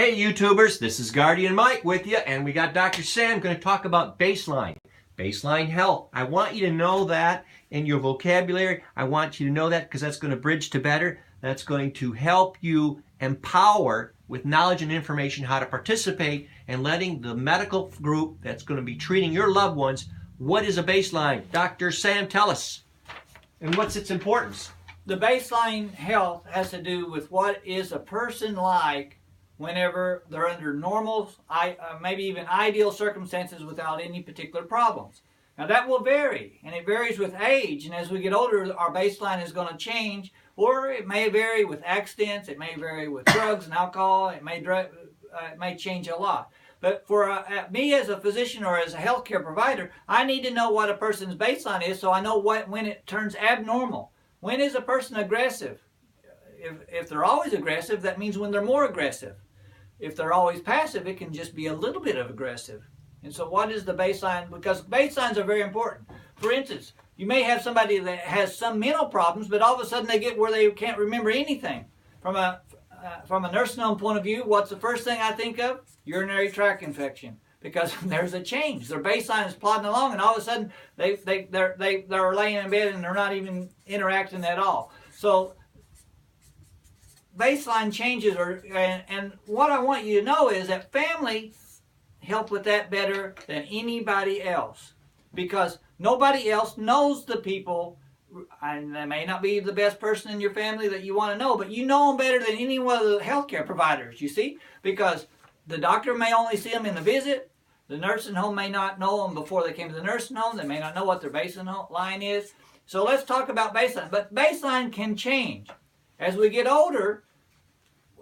Hey YouTubers, this is Guardian Mike with you, and we got Dr. Sam going to talk about baseline. Baseline health. I want you to know that in your vocabulary. I want you to know that because that's going to bridge to better. That's going to help you empower with knowledge and information how to participate and letting the medical group that's going to be treating your loved ones. What is a baseline? Dr. Sam, tell us. And what's its importance? The baseline health has to do with what is a person like whenever they're under normal, maybe even ideal circumstances without any particular problems. Now that will vary, and it varies with age, and as we get older, our baseline is going to change, or it may vary with accidents, it may vary with drugs and alcohol, it may change a lot. But for me as a physician or as a healthcare provider, I need to know what a person's baseline is so I know when it turns abnormal. When is a person aggressive? If they're always aggressive, that means when they're more aggressive. If they're always passive, it can just be a little bit of aggressive. And so what is the baseline? Because baselines are very important. For instance, you may have somebody that has some mental problems, but all of a sudden they get where they can't remember anything. From a nursing home point of view, what's the first thing I think of? Urinary tract infection. Because there's a change. Their baseline is plodding along, and all of a sudden they're laying in bed and they're not even interacting at all. So baseline changes and what I want you to know is that family help with that better than anybody else, because nobody else knows the people, and they may not be the best person in your family that you want to know, but you know them better than any one of the healthcare providers, you see, because the doctor may only see them in the visit. The nursing home may not know them before they came to the nursing home. They may not know what their baseline is. So let's talk about baseline. But baseline can change. As we get older,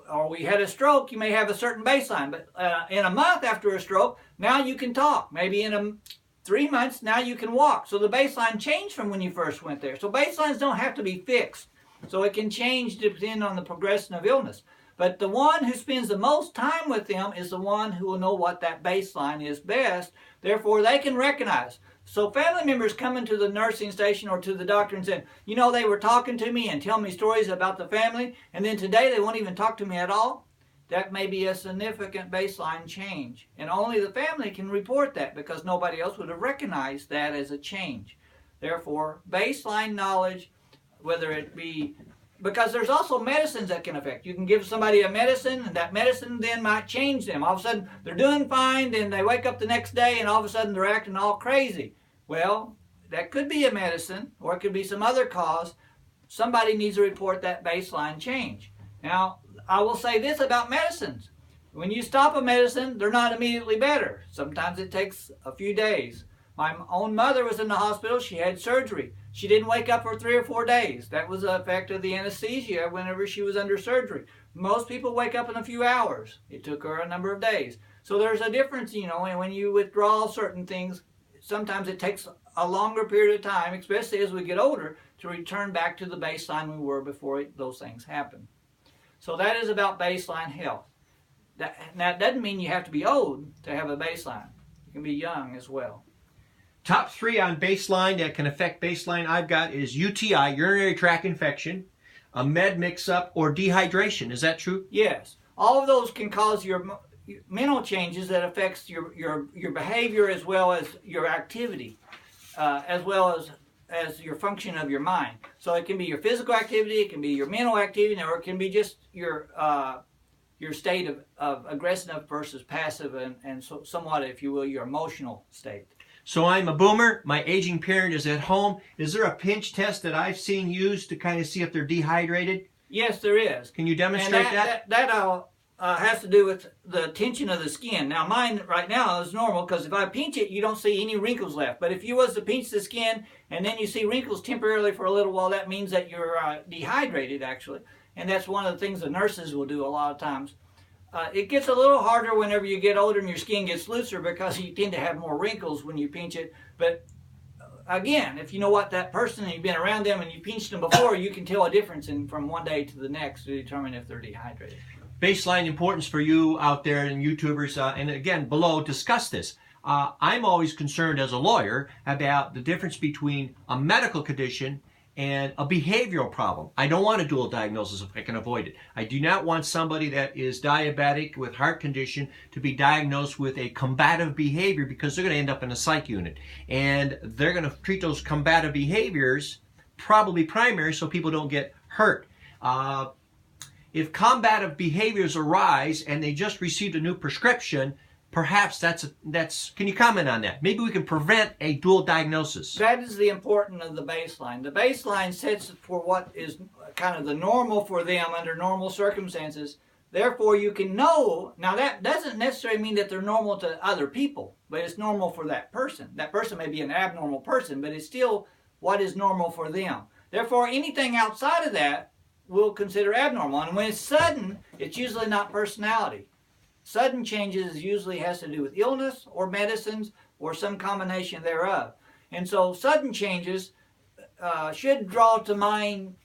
or we had a stroke, you may have a certain baseline. But in a month after a stroke, now you can talk. Maybe in 3 months, now you can walk. So the baseline changed from when you first went there. So baselines don't have to be fixed. So it can change depending on the progression of illness. But the one who spends the most time with them is the one who will know what that baseline is best. Therefore, they can recognize. So family members coming to the nursing station or to the doctor and saying, you know, they were talking to me and telling me stories about the family, and then today they won't even talk to me at all. That may be a significant baseline change. And only the family can report that because nobody else would have recognized that as a change. Therefore, baseline knowledge, whether it be, because there's also medicines that can affect. You can give somebody a medicine, and that medicine then might change them. All of a sudden, they're doing fine, then they wake up the next day, and all of a sudden they're acting all crazy. Well, that could be a medicine, or it could be some other cause. Somebody needs to report that baseline change. Now, I will say this about medicines. When you stop a medicine, they're not immediately better. Sometimes it takes a few days. My own mother was in the hospital. She had surgery. She didn't wake up for 3 or 4 days. That was the effect of the anesthesia whenever she was under surgery. Most people wake up in a few hours. It took her a number of days. So there's a difference, you know, and when you withdraw certain things, sometimes it takes a longer period of time, especially as we get older, to return back to the baseline we were before those things happened. So that is about baseline health. Now, it doesn't mean you have to be old to have a baseline. You can be young as well. Top 3 on baseline that can affect baseline I've got is UTI, urinary tract infection, a med mix-up, or dehydration. Is that true? Yes. All of those can cause your mental changes that affects your behavior as well as your activity, as well as your function of your mind. So it can be your physical activity, it can be your mental activity, or it can be just your state of aggressive versus passive and so somewhat, if you will, your emotional state. So I'm a boomer, my aging parent is at home. Is there a pinch test that I've seen used to kind of see if they're dehydrated? Yes, there is. Can you demonstrate that? That has to do with the tension of the skin. Now mine right now is normal because if I pinch it, you don't see any wrinkles left. But if you was to pinch the skin and then you see wrinkles temporarily for a little while, that means that you're dehydrated actually. And that's one of the things the nurses will do a lot of times. It gets a little harder whenever you get older and your skin gets looser because you tend to have more wrinkles when you pinch it. But again, if you know what that person and you've been around them and you pinched them before, you can tell a difference from one day to the next to determine if they're dehydrated. Baseline importance for you out there and YouTubers, and again, below, discuss this. I'm always concerned as a lawyer about the difference between a medical condition and a behavioral problem. I don't want a dual diagnosis if I can avoid it. I do not want somebody that is diabetic with heart condition to be diagnosed with a combative behavior, because they're going to end up in a psych unit. And they're going to treat those combative behaviors probably primary so people don't get hurt. If combative behaviors arise and they just received a new prescription, perhaps that's. Can you comment on that? Maybe we can prevent a dual diagnosis. That is the importance of the baseline. The baseline sets for what is kind of the normal for them under normal circumstances. Therefore, you can know. Now, that doesn't necessarily mean that they're normal to other people, but it's normal for that person. That person may be an abnormal person, but it's still what is normal for them. Therefore, anything outside of that we'll consider abnormal. And when it's sudden, it's usually not personality. Sudden changes usually has to do with illness or medicines or some combination thereof. And so sudden changes should draw to mind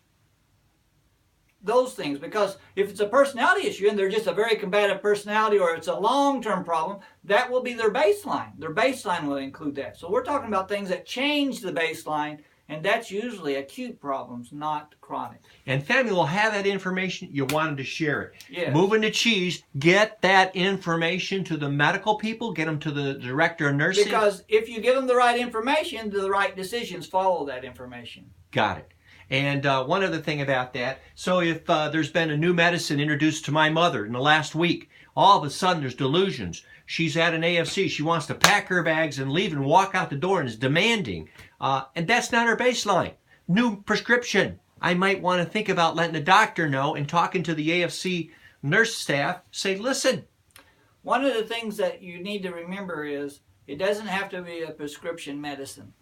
those things, because if it's a personality issue and they're just a very combative personality, or it's a long-term problem, that will be their baseline. Their baseline will include that. So we're talking about things that change the baseline, and that's usually acute problems, not chronic. And family will have that information. You wanted to share it. Yes. Moving to cheese, get that information to the medical people, get them to the director of nursing. Because if you give them the right information, the right decisions follow that information. Got it. And one other thing about that, so if there's been a new medicine introduced to my mother in the last week, all of a sudden there's delusions. She's at an AFC. She wants to pack her bags and leave and walk out the door and is demanding. And that's not her baseline. New prescription. I might want to think about letting the doctor know and talking to the AFC nurse staff. Say, listen. One of the things that you need to remember is it doesn't have to be a prescription medicine.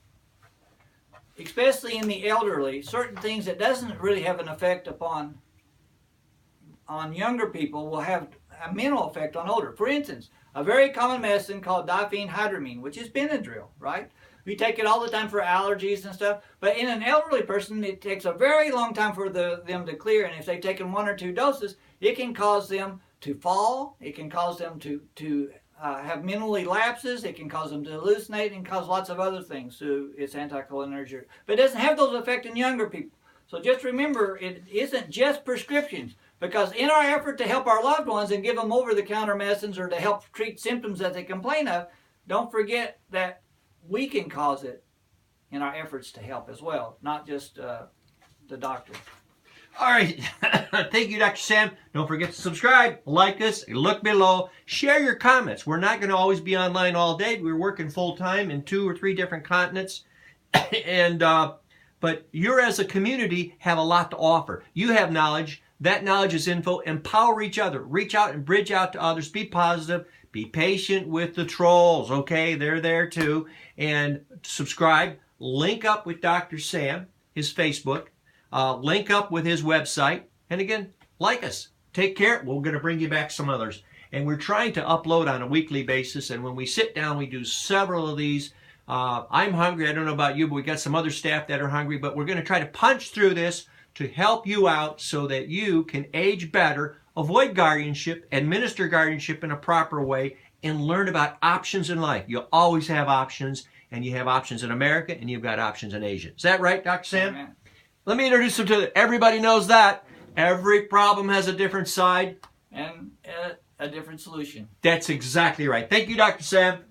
Especially in the elderly, certain things that doesn't really have an effect on younger people will have a mental effect on older. For instance, a very common medicine called diphenhydramine, which is Benadryl, right? We take it all the time for allergies and stuff, but in an elderly person, it takes a very long time for them to clear, and if they've taken 1 or 2 doses, it can cause them to fall, it can cause them to have mentally lapses, it can cause them to hallucinate, and cause lots of other things through its anticholinergic. But it doesn't have those effects in younger people. So just remember, it isn't just prescriptions, because in our effort to help our loved ones and give them over-the-counter medicines or to help treat symptoms that they complain of, don't forget that we can cause it in our efforts to help as well, not just the doctor. All right. Thank you, Dr. Sam. Don't forget to subscribe, like us, look below, share your comments. We're not going to always be online all day. We're working full-time in 2 or 3 different continents. But you as a community have a lot to offer. You have knowledge. That knowledge is info. Empower each other. Reach out and bridge out to others. Be positive. Be patient with the trolls, okay? They're there too. And subscribe. Link up with Dr. Sam, his Facebook. Link up with his website. And again, like us. Take care. We're going to bring you back some others. And we're trying to upload on a weekly basis. And when we sit down, we do several of these. I'm hungry. I don't know about you, but we got some other staff that are hungry. But we're going to try to punch through this to help you out so that you can age better, avoid guardianship, administer guardianship in a proper way, and learn about options in life. You always have options, and you have options in America, and you've got options in Asia. Is that right, Dr. Sam? Amen. Let me introduce them to everybody knows that. Every problem has a different side. And a different solution. That's exactly right. Thank you, Dr. Sam.